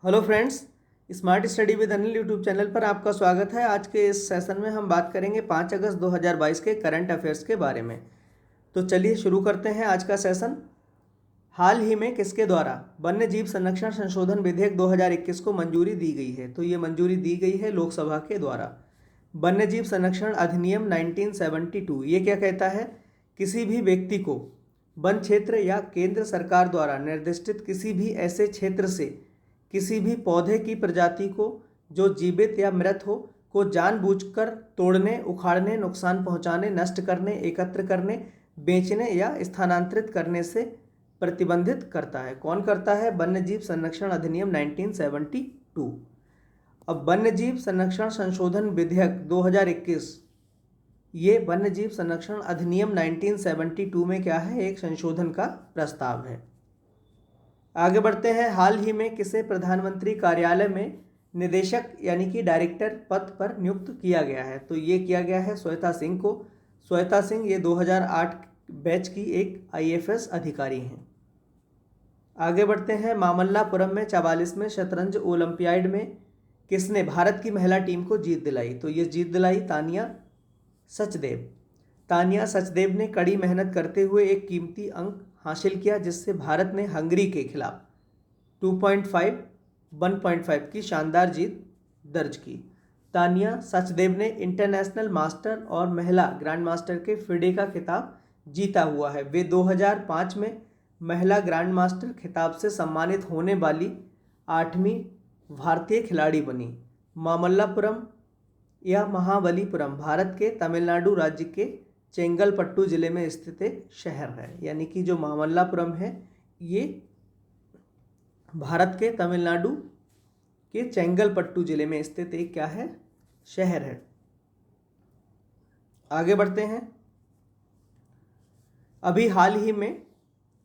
Hello friends, smart study with Anil YouTube channel पर आपका स्वागत है। आज के इस सेशन में हम बात करेंगे 5 अगस्त 2022 के करंट अफेयर्स के बारे में। तो चलिए शुरू करते हैं आज का सेशन। हाल ही में किसके द्वारा वन्य जीव संरक्षण संशोधन विधेयक 2021 को मंजूरी दी गई है? तो ये मंजूरी दी गई है लोकसभा के द्वारा। वन्य जीव संरक्षण अधिनियम 1972 ये क्या कहता है? किसी भी व्यक्ति को वन क्षेत्र या केंद्र सरकार द्वारा निर्दिष्टित किसी भी ऐसे क्षेत्र से किसी भी पौधे की प्रजाति को जो जीवित या मृत हो को जानबूझकर तोड़ने, उखाड़ने, नुकसान पहुंचाने, नष्ट करने, एकत्र करने, बेचने या स्थानांतरित करने से प्रतिबंधित करता है। कौन करता है? वन्य जीव संरक्षण अधिनियम 1972। अब वन्य जीव संरक्षण संशोधन विधेयक 2021 ये वन्य जीव संरक्षण अधिनियम 1972 में क्या है? एक संशोधन का प्रस्ताव है। आगे बढ़ते हैं। हाल ही में किसे प्रधानमंत्री कार्यालय में निदेशक यानी कि डायरेक्टर पद पर नियुक्त किया गया है? तो ये किया गया है श्वेता सिंह को। श्वेता सिंह ये 2008 बैच की एक IAS अधिकारी हैं। आगे बढ़ते हैं। मामल्लापुरम में 44वें शतरंज ओलंपियाड में किसने भारत की महिला टीम को जीत दिलाई? तो ये जीत दिलाई तानिया सचदेव। तानिया सचदेव ने कड़ी मेहनत करते हुए एक कीमती अंक हासिल किया जिससे भारत ने हंगरी के खिलाफ 2.5 1.5 की शानदार जीत दर्ज की। तानिया सचदेव ने इंटरनेशनल मास्टर और महिला ग्रैंड मास्टर के फिडे का खिताब जीता हुआ है। वे 2005 में महिला ग्रैंड मास्टर खिताब से सम्मानित होने वाली 8वीं भारतीय खिलाड़ी बनी। मामल्लापुरम या महाबलीपुरम भारत के तमिलनाडु राज्य के चेंगलपट्टू जिले में स्थित एक शहर है। यानी कि जो मामल्लापुरम है ये भारत के तमिलनाडु के चेंगलपट्टू जिले में स्थित एक क्या है? शहर है। आगे बढ़ते हैं। अभी हाल ही में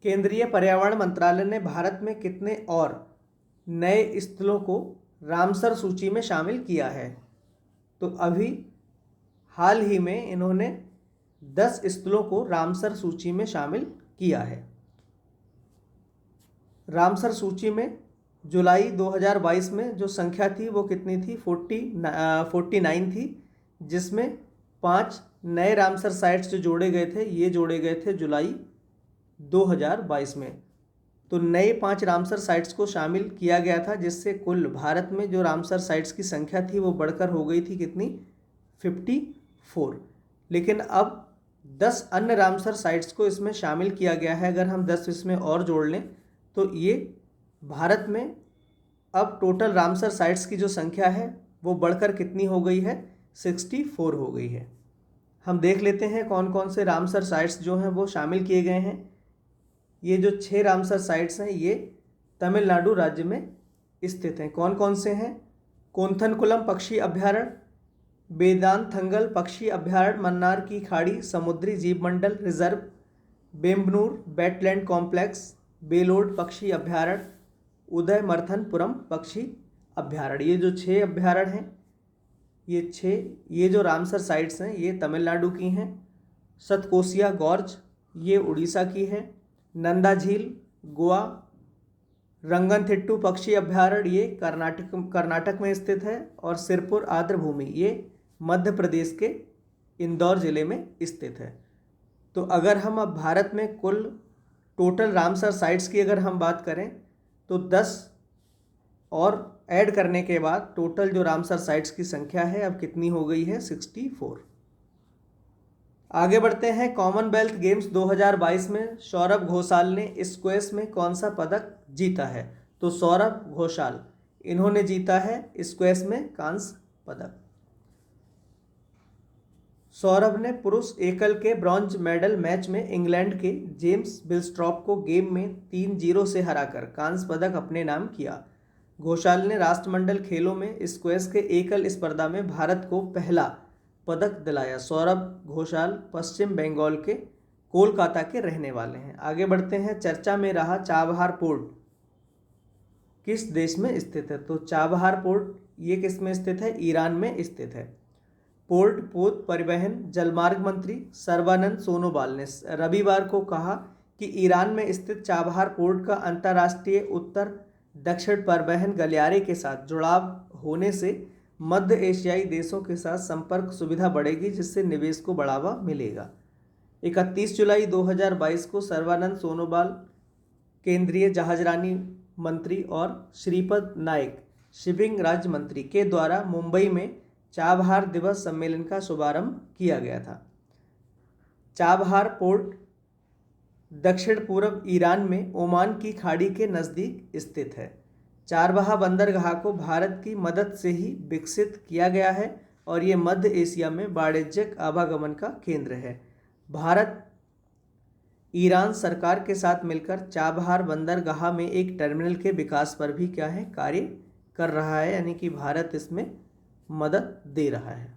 केंद्रीय पर्यावरण मंत्रालय ने भारत में कितने और नए स्थलों को रामसर सूची में शामिल किया है? तो अभी हाल ही में इन्होंने 10 स्थलों को रामसर सूची में शामिल किया है। रामसर सूची में जुलाई 2022 में जो संख्या थी वो कितनी थी? 49 थी, जिसमें 5 नए रामसर साइट्स जो जोड़े गए थे ये जोड़े गए थे जुलाई 2022 में। तो नए 5 रामसर साइट्स को शामिल किया गया था जिससे कुल भारत में जो रामसर साइट्स की संख्या थी वो बढ़कर हो गई थी कितनी? 54। लेकिन अब 10 अन्य रामसर साइट्स को इसमें शामिल किया गया है। अगर हम 10 इसमें और जोड़ लें तो ये भारत में अब टोटल रामसर साइट्स की जो संख्या है वो बढ़कर कितनी हो गई है? 64 हो गई है। हम देख लेते हैं कौन कौन से रामसर साइट्स जो हैं वो शामिल किए गए हैं। ये जो 6 रामसर साइट्स हैं ये तमिलनाडु राज्य में स्थित हैं। कौन कौन से हैं? कोंथनकुलम पक्षी अभ्यारण्य, वेदांतथंगल पक्षी अभ्यारण्य, मन्नार की खाड़ी समुद्री जीव मंडल रिजर्व, बेम्बनूर वेटलैंड कॉम्प्लेक्स, बेलोड पक्षी अभ्यारण्य, उदयमर्थनपुरम पक्षी अभ्यारण्य। ये जो 6 अभ्यारण्य हैं ये जो रामसर साइट्स हैं ये तमिलनाडु की हैं। सतकोसिया गॉर्ज ये उड़ीसा की है। नंदा झील गोवा, रंगनथिट्टू पक्षी अभ्यारण्य ये कर्नाटक में स्थित है और सिरपुर आर्द्रभूमि ये मध्य प्रदेश के इंदौर जिले में स्थित है। तो अगर हम अब भारत में कुल टोटल रामसर साइट्स की अगर हम बात करें तो 10 और ऐड करने के बाद टोटल जो रामसर साइट्स की संख्या है अब कितनी हो गई है? 64। आगे बढ़ते हैं। कॉमनवेल्थ गेम्स 2022 में सौरभ घोषाल ने स्क्वैश में कौन सा पदक जीता है? तो सौरभ घोषाल इन्होंने जीता है स्क्वैश में कांस्य पदक। सौरभ ने पुरुष एकल के ब्रॉन्ज मेडल मैच में इंग्लैंड के जेम्स बिलस्ट्रॉप को गेम में 3-0 से हराकर कांस्य पदक अपने नाम किया। घोषाल ने राष्ट्रमंडल खेलों में स्क्वैश के एकल स्पर्धा में भारत को पहला पदक दिलाया। सौरभ घोषाल पश्चिम बंगाल के कोलकाता के रहने वाले हैं। आगे बढ़ते हैं। चर्चा में रहा चाबहार पोर्ट किस देश में स्थित है? तो चाबहार पोर्ट ये किस में स्थित है? ईरान में स्थित है। पोर्ट पोत परिवहन जलमार्ग मंत्री सर्बानंद सोनोवाल ने रविवार को कहा कि ईरान में स्थित चाबहार पोर्ट का अंतर्राष्ट्रीय उत्तर दक्षिण परिवहन गलियारे के साथ जुड़ाव होने से मध्य एशियाई देशों के साथ संपर्क सुविधा बढ़ेगी, जिससे निवेश को बढ़ावा मिलेगा। 31 जुलाई 2022 को सर्बानंद सोनोवाल केंद्रीय जहाजरानी मंत्री और श्रीपद नायक शिपिंग राज्य मंत्री के द्वारा मुंबई में चाबहार दिवस सम्मेलन का शुभारंभ किया गया था। चाबहार पोर्ट दक्षिण पूर्व ईरान में ओमान की खाड़ी के नज़दीक स्थित है। चाबहार बंदरगाह को भारत की मदद से ही विकसित किया गया है और ये मध्य एशिया में वाणिज्यिक आवागमन का केंद्र है। भारत ईरान सरकार के साथ मिलकर चाबहार बंदरगाह में एक टर्मिनल के विकास पर भी क्या है, कार्य कर रहा है, यानी कि भारत इसमें मदद दे रहा है।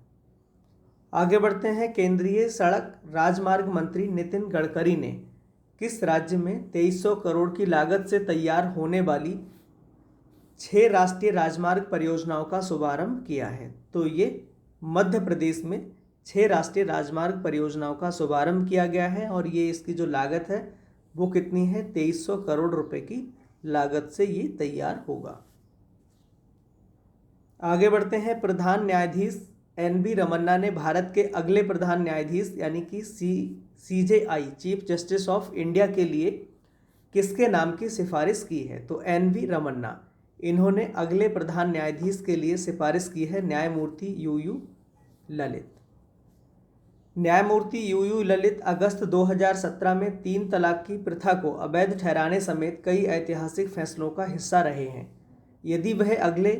आगे बढ़ते हैं। केंद्रीय सड़क राजमार्ग मंत्री नितिन गडकरी ने किस राज्य में 2300 करोड़ की लागत से तैयार होने वाली 6 राष्ट्रीय राजमार्ग परियोजनाओं का शुभारंभ किया है? तो ये मध्य प्रदेश में 6 राष्ट्रीय राजमार्ग परियोजनाओं का शुभारंभ किया गया है और ये इसकी जो लागत है वो कितनी है, 2300 करोड़ रुपए की लागत से ये तैयार होगा। आगे बढ़ते हैं। प्रधान न्यायाधीश एन.वी. रमन्ना ने भारत के अगले प्रधान न्यायाधीश यानी कि CJI chief justice of India के लिए किसके नाम की सिफारिश की है? तो एन.वी. रमन्ना, इन्होंने अगले प्रधान न्यायाधीश के लिए सिफारिश की है न्यायमूर्ति यू ललित। न्यायमूर्ति यू ललित अगस्त 2017 में 3 तलाक की प्रथा को अवैध ठहराने समेत कई ऐतिहासिक फैसलों का हिस्सा रहे हैं। यदि वह अगले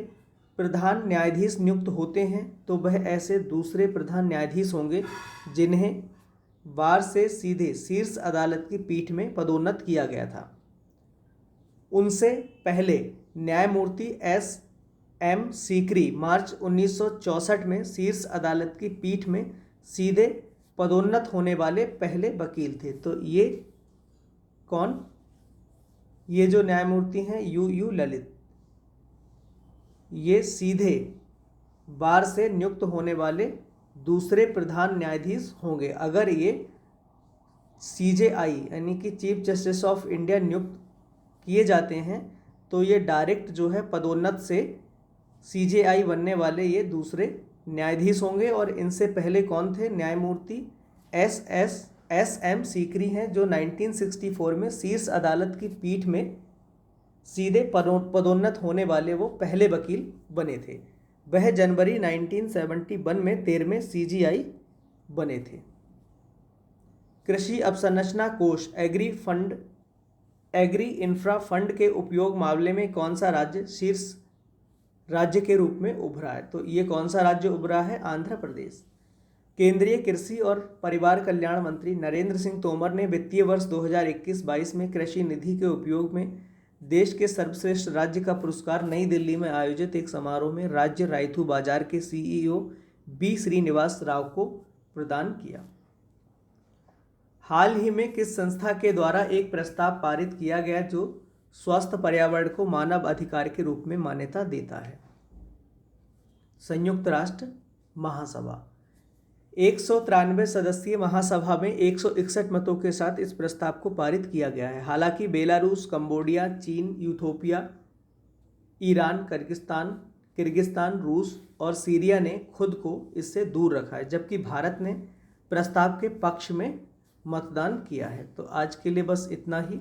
प्रधान न्यायाधीश नियुक्त होते हैं तो वह ऐसे दूसरे प्रधान न्यायाधीश होंगे जिन्हें बार से सीधे शीर्ष अदालत की पीठ में पदोन्नत किया गया था। उनसे पहले न्यायमूर्ति S.M. सीकरी मार्च 1964 में शीर्ष अदालत की पीठ में सीधे पदोन्नत होने वाले पहले वकील थे। तो ये कौन? ये जो न्यायमूर्ति हैं यू ललित, ये सीधे बार से नियुक्त होने वाले दूसरे प्रधान न्यायाधीश होंगे। अगर ये CJI यानी कि चीफ जस्टिस ऑफ इंडिया नियुक्त किए जाते हैं तो ये डायरेक्ट जो है पदोन्नत से CJI बनने वाले ये दूसरे न्यायाधीश होंगे। और इनसे पहले कौन थे? न्यायमूर्ति S.M. सीकरी हैं जो 1964 में शीर्ष अदालत की पीठ में सीधे पदोन्नत होने वाले वो पहले वकील बने थे। वह जनवरी 1971 में 13वें CJI बने थे। कृषि अवसंरचना कोष एग्री इंफ्रा फंड के उपयोग मामले में कौन सा राज्य शीर्ष राज्य के रूप में उभरा है? तो ये कौन सा राज्य उभरा है? आंध्र प्रदेश। केंद्रीय कृषि और परिवार कल्याण मंत्री नरेंद्र सिंह तोमर ने वित्तीय वर्ष 2021-22 में कृषि निधि के उपयोग में देश के सर्वश्रेष्ठ राज्य का पुरस्कार नई दिल्ली में आयोजित एक समारोह में राज्य रायथू बाजार के CEO बी श्रीनिवास राव को प्रदान किया। हाल ही में किस संस्था के द्वारा एक प्रस्ताव पारित किया गया जो स्वस्थ पर्यावरण को मानव अधिकार के रूप में मान्यता देता है? संयुक्त राष्ट्र महासभा। 193 सदस्यीय महासभा में 161 मतों के साथ इस प्रस्ताव को पारित किया गया है। हालांकि बेलारूस, कंबोडिया, चीन, यूथोपिया, ईरान, किर्गिस्तान, रूस और सीरिया ने खुद को इससे दूर रखा है, जबकि भारत ने प्रस्ताव के पक्ष में मतदान किया है। तो आज के लिए बस इतना ही।